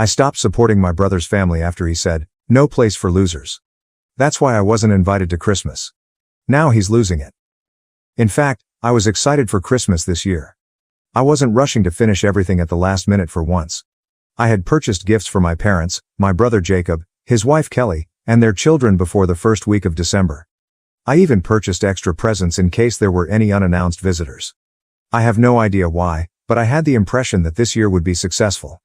I stopped supporting my brother's family after he said, "No place for losers." That's why I wasn't invited to Christmas. Now he's losing it. In fact, I was excited for Christmas this year. I wasn't rushing to finish everything at the last minute for once. I had purchased gifts for my parents, my brother Jacob, his wife Kelly, and their children before the first week of December. I even purchased extra presents in case there were any unannounced visitors. I have no idea why, but I had the impression that this year would be successful.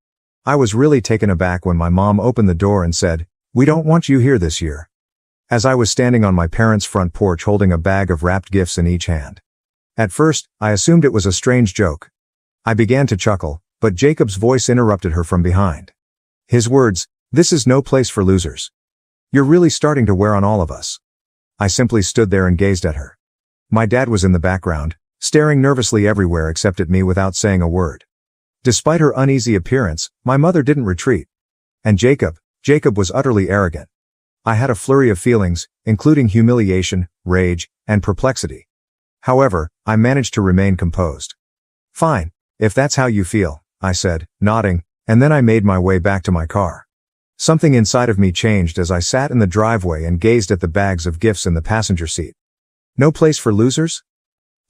I was really taken aback when my mom opened the door and said, "We don't want you here this year," as I was standing on my parents' front porch holding a bag of wrapped gifts in each hand. At first, I assumed it was a strange joke. I began to chuckle, but Jacob's voice interrupted her from behind. His words, "This is no place for losers. You're really starting to wear on all of us." I simply stood there and gazed at her. My dad was in the background, staring nervously everywhere except at me without saying a word. Despite her uneasy appearance, my mother didn't retreat. And Jacob was utterly arrogant. I had a flurry of feelings, including humiliation, rage, and perplexity. However, I managed to remain composed. "Fine, if that's how you feel," I said, nodding, and then I made my way back to my car. Something inside of me changed as I sat in the driveway and gazed at the bags of gifts in the passenger seat. No place for losers?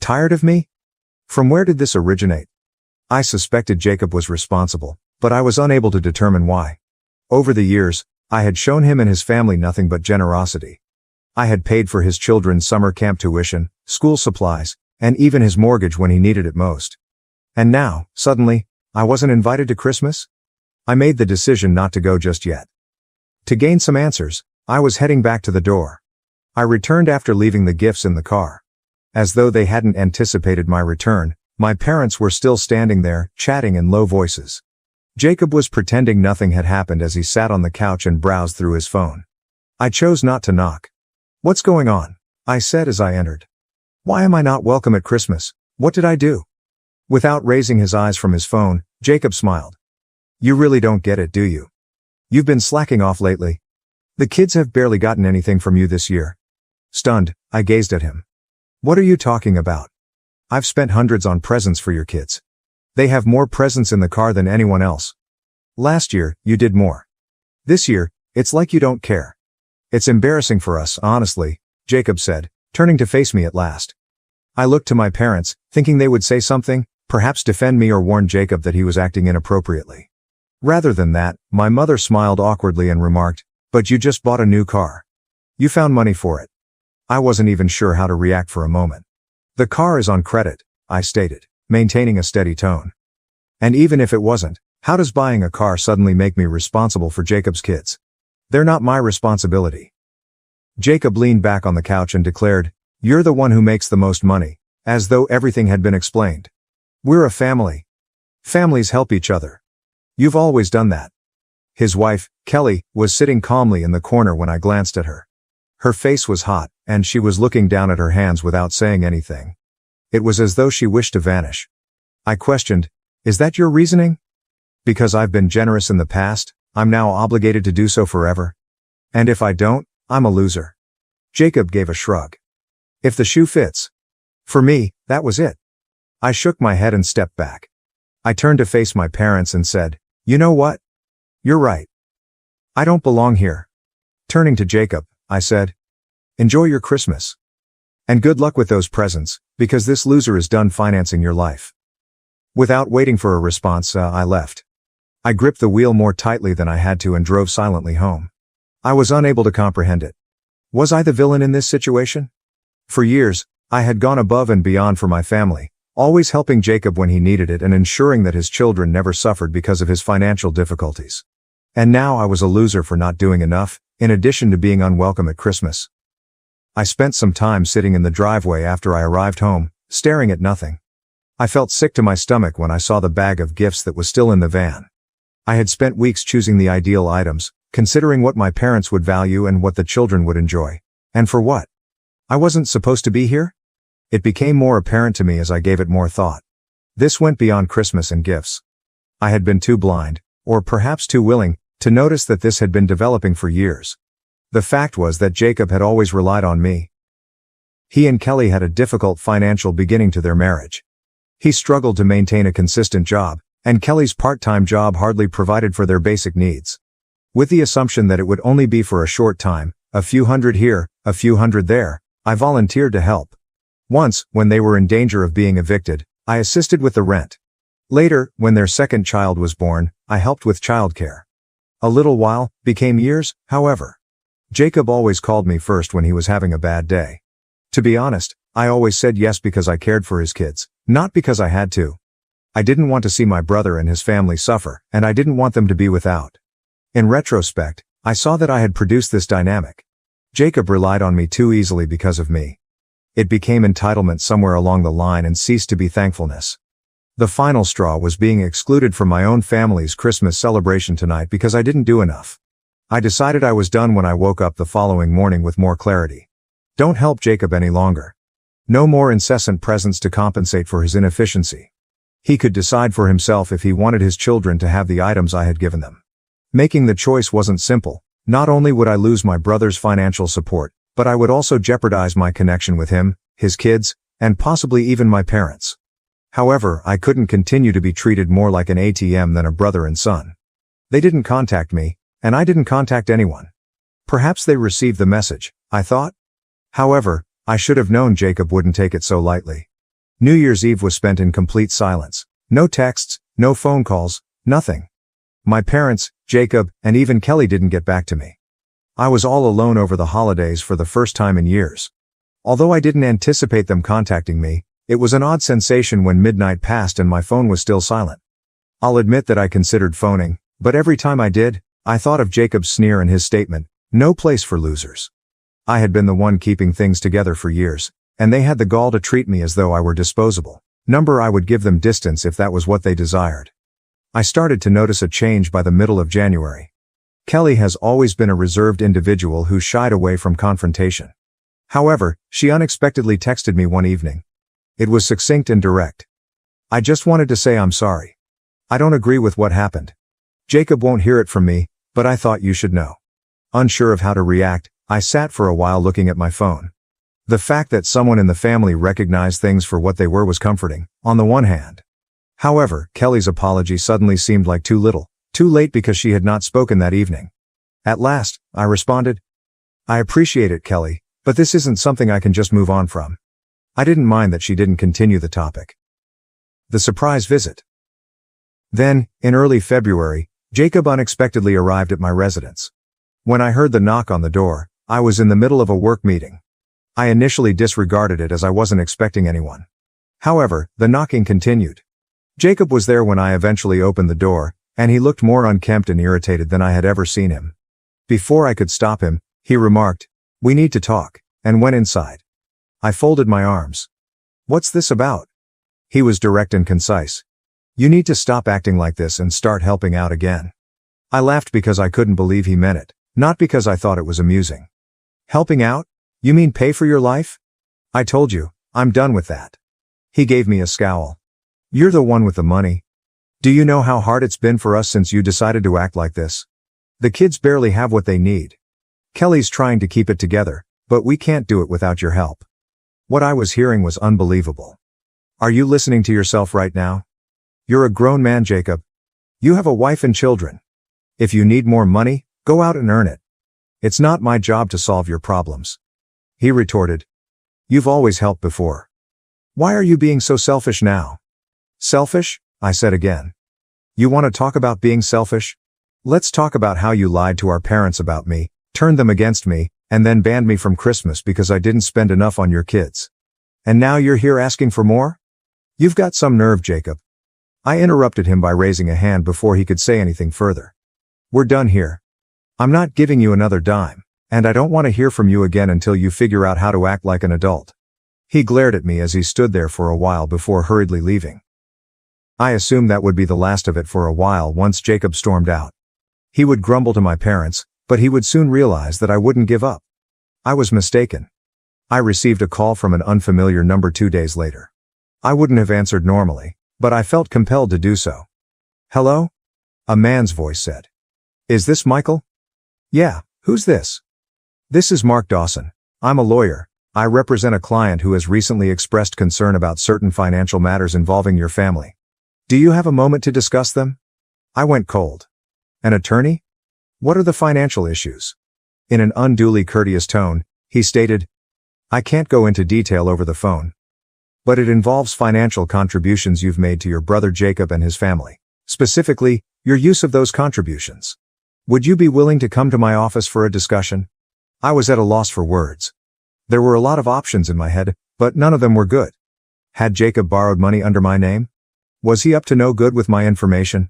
Tired of me? From where did this originate? I suspected Jacob was responsible, but I was unable to determine why. Over the years, I had shown him and his family nothing but generosity. I had paid for his children's summer camp tuition, school supplies, and even his mortgage when he needed it most. And now, suddenly, I wasn't invited to Christmas? I made the decision not to go just yet. To gain some answers, I was heading back to the door. I returned after leaving the gifts in the car. As though they hadn't anticipated my return, my parents were still standing there, chatting in low voices. Jacob was pretending nothing had happened as he sat on the couch and browsed through his phone. I chose not to knock. "What's going on?" I said as I entered. "Why am I not welcome at Christmas? What did I do?" Without raising his eyes from his phone, Jacob smiled. "You really don't get it, do you? You've been slacking off lately. The kids have barely gotten anything from you this year." Stunned, I gazed at him. "What are you talking about? I've spent hundreds on presents for your kids. They have more presents in the car than anyone else. Last year, you did more. This year, it's like you don't care." "It's embarrassing for us, honestly," Jacob said, turning to face me at last. I looked to my parents, thinking they would say something, perhaps defend me or warn Jacob that he was acting inappropriately. Rather than that, my mother smiled awkwardly and remarked, "But you just bought a new car. You found money for it." I wasn't even sure how to react for a moment. "The car is on credit," I stated, maintaining a steady tone. "And even if it wasn't, how does buying a car suddenly make me responsible for Jacob's kids? They're not my responsibility." Jacob leaned back on the couch and declared, "You're the one who makes the most money," as though everything had been explained. "We're a family. Families help each other. You've always done that." His wife, Kelly, was sitting calmly in the corner when I glanced at her. Her face was hot, and she was looking down at her hands without saying anything. It was as though she wished to vanish. I questioned, "Is that your reasoning? Because I've been generous in the past, I'm now obligated to do so forever? And if I don't, I'm a loser?" Jacob gave a shrug. "If the shoe fits." For me, that was it. I shook my head and stepped back. I turned to face my parents and said, "You know what? You're right. I don't belong here." Turning to Jacob, I said, "Enjoy your Christmas. And good luck with those presents, because this loser is done financing your life." Without waiting for a response, I left. I gripped the wheel more tightly than I had to and drove silently home. I was unable to comprehend it. Was I the villain in this situation? For years, I had gone above and beyond for my family, always helping Jacob when he needed it and ensuring that his children never suffered because of his financial difficulties. And now I was a loser for not doing enough, in addition to being unwelcome at Christmas. I spent some time sitting in the driveway after I arrived home, staring at nothing. I felt sick to my stomach when I saw the bag of gifts that was still in the van. I had spent weeks choosing the ideal items, considering what my parents would value and what the children would enjoy. And for what? I wasn't supposed to be here? It became more apparent to me as I gave it more thought. This went beyond Christmas and gifts. I had been too blind, or perhaps too willing, to notice that this had been developing for years. The fact was that Jacob had always relied on me. He and Kelly had a difficult financial beginning to their marriage. He struggled to maintain a consistent job, And Kelly's part-time job hardly provided for their basic needs. With the assumption that it would only be for a short time, a few hundred here, a few hundred there, I volunteered to help. Once, when they were in danger of being evicted, I assisted with the rent. Later, when their second child was born, I helped with childcare. A little while became years, however. Jacob always called me first when he was having a bad day. To be honest, I always said yes because I cared for his kids, not because I had to. I didn't want to see my brother and his family suffer, and I didn't want them to be without. In retrospect, I saw that I had produced this dynamic. Jacob relied on me too easily because of me. It became entitlement somewhere along the line and ceased to be thankfulness. The final straw was being excluded from my own family's Christmas celebration tonight because I didn't do enough. I decided I was done when I woke up the following morning with more clarity. Don't help Jacob any longer. No more incessant presence to compensate for his inefficiency. He could decide for himself if he wanted his children to have the items I had given them. Making the choice wasn't simple. Not only would I lose my brother's financial support, but I would also jeopardize my connection with him, his kids, and possibly even my parents. However, I couldn't continue to be treated more like an ATM than a brother and son. They didn't contact me, and I didn't contact anyone. Perhaps they received the message, I thought. However, I should have known Jacob wouldn't take it so lightly. New Year's Eve was spent in complete silence. No texts, no phone calls, nothing. My parents, Jacob, and even Kelly didn't get back to me. I was all alone over the holidays for the first time in years. Although I didn't anticipate them contacting me, it was an odd sensation when midnight passed and my phone was still silent. I'll admit that I considered phoning, but every time I did, I thought of Jacob's sneer and his statement, "No place for losers." I had been the one keeping things together for years, and they had the gall to treat me as though I were disposable. I would give them distance if that was what they desired. I started to notice a change by the middle of January. Kelly has always been a reserved individual who shied away from confrontation. However, she unexpectedly texted me one evening. It was succinct and direct. "I just wanted to say I'm sorry. I don't agree with what happened. Jacob won't hear it from me, but I thought you should know." Unsure of how to react, I sat for a while looking at my phone. The fact that someone in the family recognized things for what they were was comforting, on the one hand. However, Kelly's apology suddenly seemed like too little, too late because she had not spoken that evening. At last, I responded, "I appreciate it, Kelly, but this isn't something I can just move on from." I didn't mind that she didn't continue the topic. The surprise visit. Then, in early February, Jacob unexpectedly arrived at my residence. When I heard the knock on the door, I was in the middle of a work meeting. I initially disregarded it as I wasn't expecting anyone. However, the knocking continued. Jacob was there when I eventually opened the door, and he looked more unkempt and irritated than I had ever seen him. Before I could stop him, he remarked, "We need to talk," and went inside. I folded my arms. "What's this about?" He was direct and concise. "You need to stop acting like this and start helping out again." I laughed because I couldn't believe he meant it, not because I thought it was amusing. "Helping out? You mean pay for your life?" "I told you, I'm done with that." He gave me a scowl. "You're the one with the money. Do you know how hard it's been for us since you decided to act like this? The kids barely have what they need. Kelly's trying to keep it together, but we can't do it without your help." What I was hearing was unbelievable. Are you listening to yourself right now? You're a grown man, Jacob. You have a wife and children. If you need more money, go out and earn it. It's not my job to solve your problems. He retorted. You've always helped before. Why are you being so selfish now? Selfish? I said again. You want to talk about being selfish? Let's talk about how you lied to our parents about me, turned them against me, and then banned me from Christmas because I didn't spend enough on your kids. And now you're here asking for more? You've got some nerve, Jacob. I interrupted him by raising a hand before he could say anything further. We're done here. I'm not giving you another dime, and I don't want to hear from you again until you figure out how to act like an adult. He glared at me as he stood there for a while before hurriedly leaving. I assumed that would be the last of it for a while once Jacob stormed out. He would grumble to my parents, but he would soon realize that I wouldn't give up. I was mistaken. I received a call from an unfamiliar number 2 days later. I wouldn't have answered normally, but I felt compelled to do so. Hello? A man's voice said. Is this Michael? Yeah, who's this? This is Mark Dawson. I'm a lawyer. I represent a client who has recently expressed concern about certain financial matters involving your family. Do you have a moment to discuss them? I went cold. An attorney? What are the financial issues? In an unduly courteous tone, he stated, I can't go into detail over the phone. But it involves financial contributions you've made to your brother Jacob and his family. Specifically, your use of those contributions. Would you be willing to come to my office for a discussion? I was at a loss for words. There were a lot of options in my head, but none of them were good. Had Jacob borrowed money under my name? Was he up to no good with my information?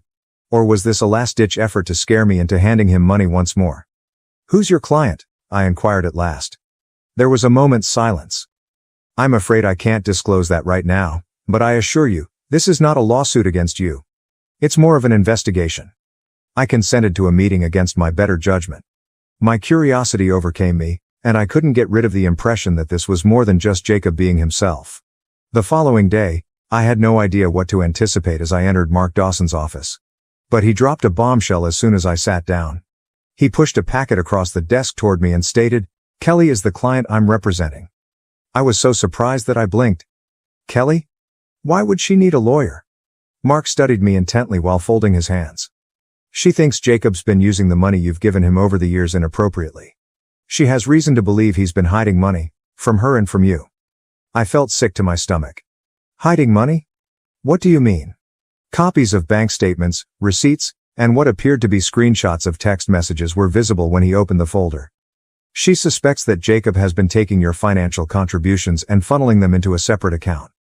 Or was this a last-ditch effort to scare me into handing him money once more? Who's your client? I inquired at last. There was a moment's silence. I'm afraid I can't disclose that right now, but I assure you, this is not a lawsuit against you. It's more of an investigation. I consented to a meeting against my better judgment. My curiosity overcame me, and I couldn't get rid of the impression that this was more than just Jacob being himself. The following day, I had no idea what to anticipate as I entered Mark Dawson's office. But he dropped a bombshell as soon as I sat down. He pushed a packet across the desk toward me and stated, Kelly is the client I'm representing. I was so surprised that I blinked. Kelly? Why would she need a lawyer? Mark studied me intently while folding his hands. She thinks Jacob's been using the money you've given him over the years inappropriately. She has reason to believe he's been hiding money, from her and from you. I felt sick to my stomach. Hiding money? What do you mean? Copies of bank statements, receipts, and what appeared to be screenshots of text messages were visible when he opened the folder. She suspects that Jacob has been taking your financial contributions and funneling them into a separate account.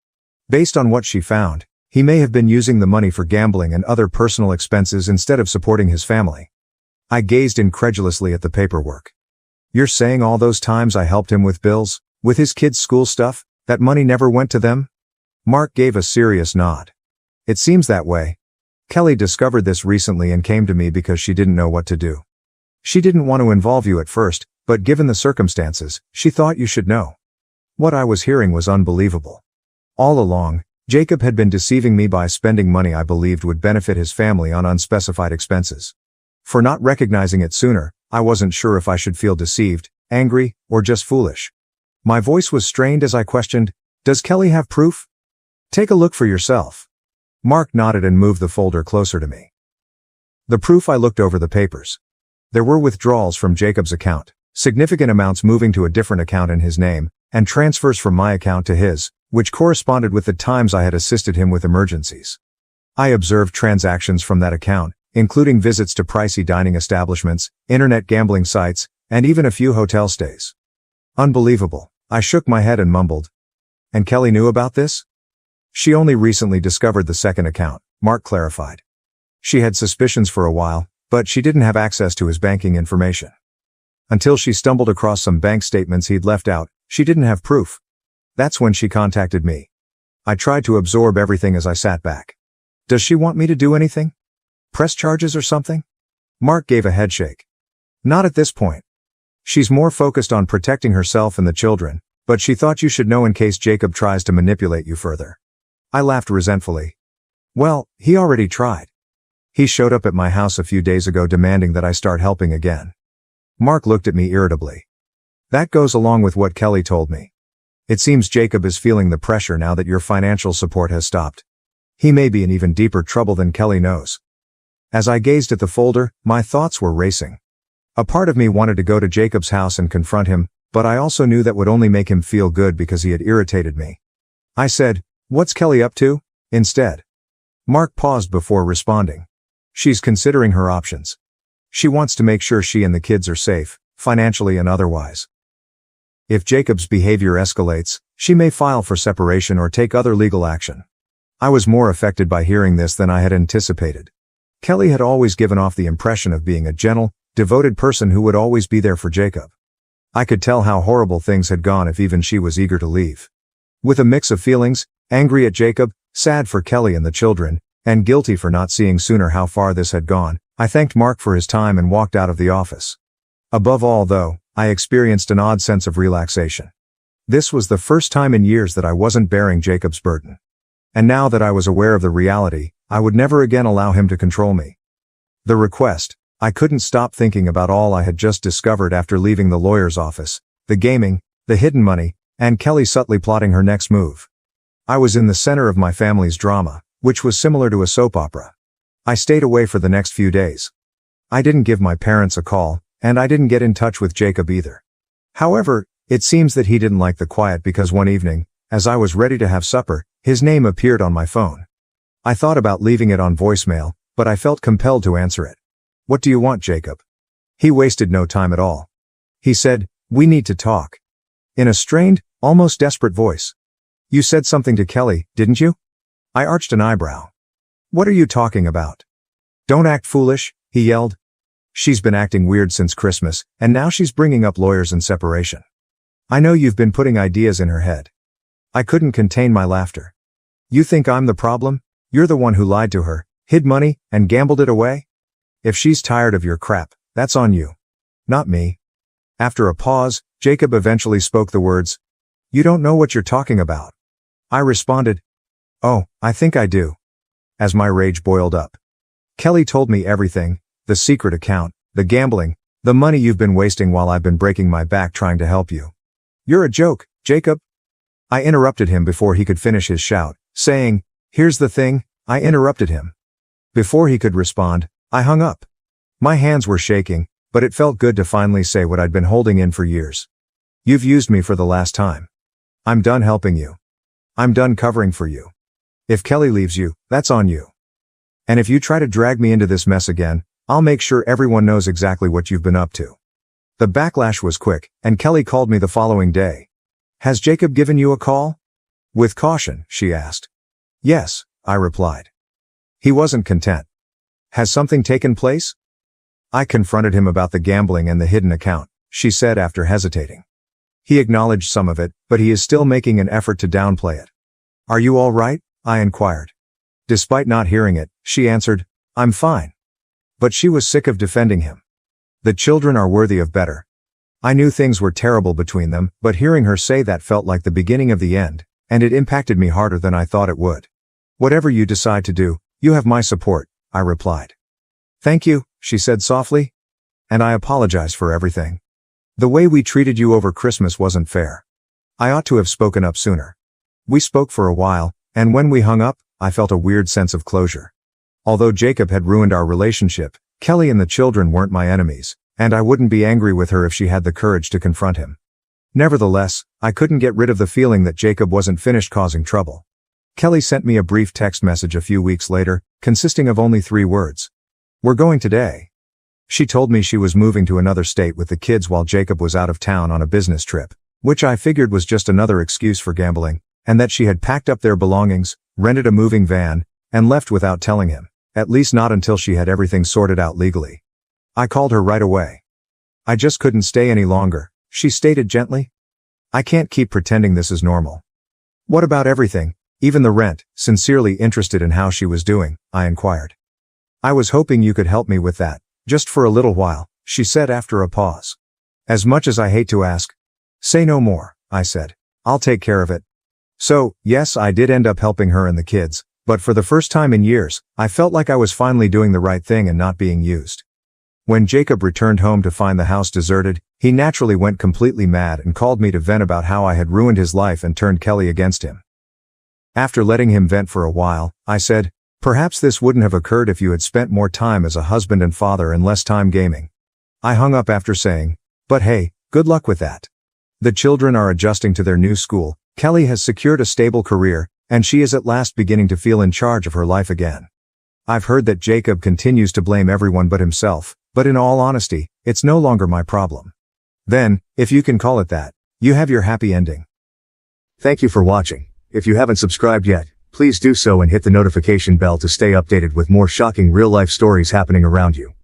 Based on what she found, he may have been using the money for gambling and other personal expenses instead of supporting his family. I gazed incredulously at the paperwork. You're saying all those times I helped him with bills, with his kids' school stuff, that money never went to them? Mark gave a serious nod. It seems that way. Kelly discovered this recently and came to me because she didn't know what to do. She didn't want to involve you at first, but given the circumstances, she thought you should know. What I was hearing was unbelievable. All along, Jacob had been deceiving me by spending money I believed would benefit his family on unspecified expenses. For not recognizing it sooner, I wasn't sure if I should feel deceived, angry, or just foolish. My voice was strained as I questioned, Does Kelly have proof? Take a look for yourself. Mark nodded and moved the folder closer to me. The proof. I looked over the papers. There were withdrawals from Jacob's account, significant amounts moving to a different account in his name, and transfers from my account to his, which corresponded with the times I had assisted him with emergencies. I observed transactions from that account, including visits to pricey dining establishments, internet gambling sites, and even a few hotel stays. Unbelievable. I shook my head and mumbled. And Kelly knew about this? She only recently discovered the second account, Mark clarified. She had suspicions for a while, but she didn't have access to his banking information. Until she stumbled across some bank statements he'd left out, she didn't have proof. That's when she contacted me. I tried to absorb everything as I sat back. Does she want me to do anything? Press charges or something? Mark gave a headshake. Not at this point. She's more focused on protecting herself and the children, but she thought you should know in case Jacob tries to manipulate you further. I laughed resentfully. Well, he already tried. He showed up at my house a few days ago demanding that I start helping again. Mark looked at me irritably. That goes along with what Kelly told me. It seems Jacob is feeling the pressure now that your financial support has stopped. He may be in even deeper trouble than Kelly knows. As I gazed at the folder, my thoughts were racing. A part of me wanted to go to Jacob's house and confront him, but I also knew that would only make him feel good because he had irritated me. I said, "What's Kelly up to?" instead. Mark paused before responding. She's considering her options. She wants to make sure she and the kids are safe, financially and otherwise. If Jacob's behavior escalates, she may file for separation or take other legal action. I was more affected by hearing this than I had anticipated. Kelly had always given off the impression of being a gentle, devoted person who would always be there for Jacob. I could tell how horrible things had gone if even she was eager to leave. With a mix of feelings, angry at Jacob, sad for Kelly and the children, and guilty for not seeing sooner how far this had gone, I thanked Mark for his time and walked out of the office. Above all, though, I experienced an odd sense of relaxation. This was the first time in years that I wasn't bearing Jacob's burden. And now that I was aware of the reality, I would never again allow him to control me. The request. I couldn't stop thinking about all I had just discovered after leaving the lawyer's office, the gaming, the hidden money, and Kelly subtly plotting her next move. I was in the center of my family's drama, which was similar to a soap opera. I stayed away for the next few days. I didn't give my parents a call, and I didn't get in touch with Jacob either. However, it seems that he didn't like the quiet because one evening, as I was ready to have supper, his name appeared on my phone. I thought about leaving it on voicemail, but I felt compelled to answer it. "What do you want, Jacob?" He wasted no time at all. He said, "We need to talk." In a strained, almost desperate voice. "You said something to Kelly, didn't you?" I arched an eyebrow. "What are you talking about?" "Don't act foolish," he yelled. "She's been acting weird since Christmas, and now she's bringing up lawyers and separation. I know you've been putting ideas in her head." I couldn't contain my laughter. "You think I'm the problem? You're the one who lied to her, hid money, and gambled it away? If she's tired of your crap, that's on you. Not me." After a pause, Jacob eventually spoke the words, "You don't know what you're talking about." I responded, "Oh, I think I do." As my rage boiled up. "Kelly told me everything, the secret account, the gambling, the money you've been wasting while I've been breaking my back trying to help you. You're a joke, Jacob." I interrupted him before he could finish his shout, saying, "Here's the thing," I interrupted him. Before he could respond, I hung up. My hands were shaking, but it felt good to finally say what I'd been holding in for years. "You've used me for the last time. I'm done helping you. I'm done covering for you. If Kelly leaves you, that's on you. And if you try to drag me into this mess again, I'll make sure everyone knows exactly what you've been up to." The backlash was quick, and Kelly called me the following day. "Has Jacob given you a call?" With caution, she asked. "Yes," I replied. He wasn't content. "Has something taken place?" "I confronted him about the gambling and the hidden account," she said after hesitating. "He acknowledged some of it, but he is still making an effort to downplay it." "Are you all right?" I inquired. Despite not hearing it, she answered, "I'm fine." But she was sick of defending him. "The children are worthy of better." I knew things were terrible between them, but hearing her say that felt like the beginning of the end, and it impacted me harder than I thought it would. "Whatever you decide to do, you have my support," I replied. "Thank you," she said softly. "And I apologize for everything. The way we treated you over Christmas wasn't fair. I ought to have spoken up sooner." We spoke for a while, and when we hung up, I felt a weird sense of closure. Although Jacob had ruined our relationship, Kelly and the children weren't my enemies, and I wouldn't be angry with her if she had the courage to confront him. Nevertheless, I couldn't get rid of the feeling that Jacob wasn't finished causing trouble. Kelly sent me a brief text message a few weeks later, consisting of only 3 words. "We're going today." She told me she was moving to another state with the kids while Jacob was out of town on a business trip, which I figured was just another excuse for gambling, and that she had packed up their belongings, rented a moving van, and left without telling him, at least not until she had everything sorted out legally. I called her right away. "I just couldn't stay any longer," she stated gently. "I can't keep pretending this is normal." "What about everything, even the rent?" Sincerely interested in how she was doing, I inquired. "I was hoping you could help me with that, just for a little while," she said after a pause. "As much as I hate to ask." "Say no more," I said. "I'll take care of it." So, yes, I did end up helping her and the kids, but for the first time in years, I felt like I was finally doing the right thing and not being used. When Jacob returned home to find the house deserted, he naturally went completely mad and called me to vent about how I had ruined his life and turned Kelly against him. After letting him vent for a while, I said, "Perhaps this wouldn't have occurred if you had spent more time as a husband and father and less time gaming." I hung up after saying, "But hey, good luck with that. The children are adjusting to their new school, Kelly has secured a stable career, and she is at last beginning to feel in charge of her life again. I've heard that Jacob continues to blame everyone but himself, but in all honesty, it's no longer my problem." Then, if you can call it that, you have your happy ending. Thank you for watching. If you haven't subscribed yet, please do so and hit the notification bell to stay updated with more shocking real-life stories happening around you.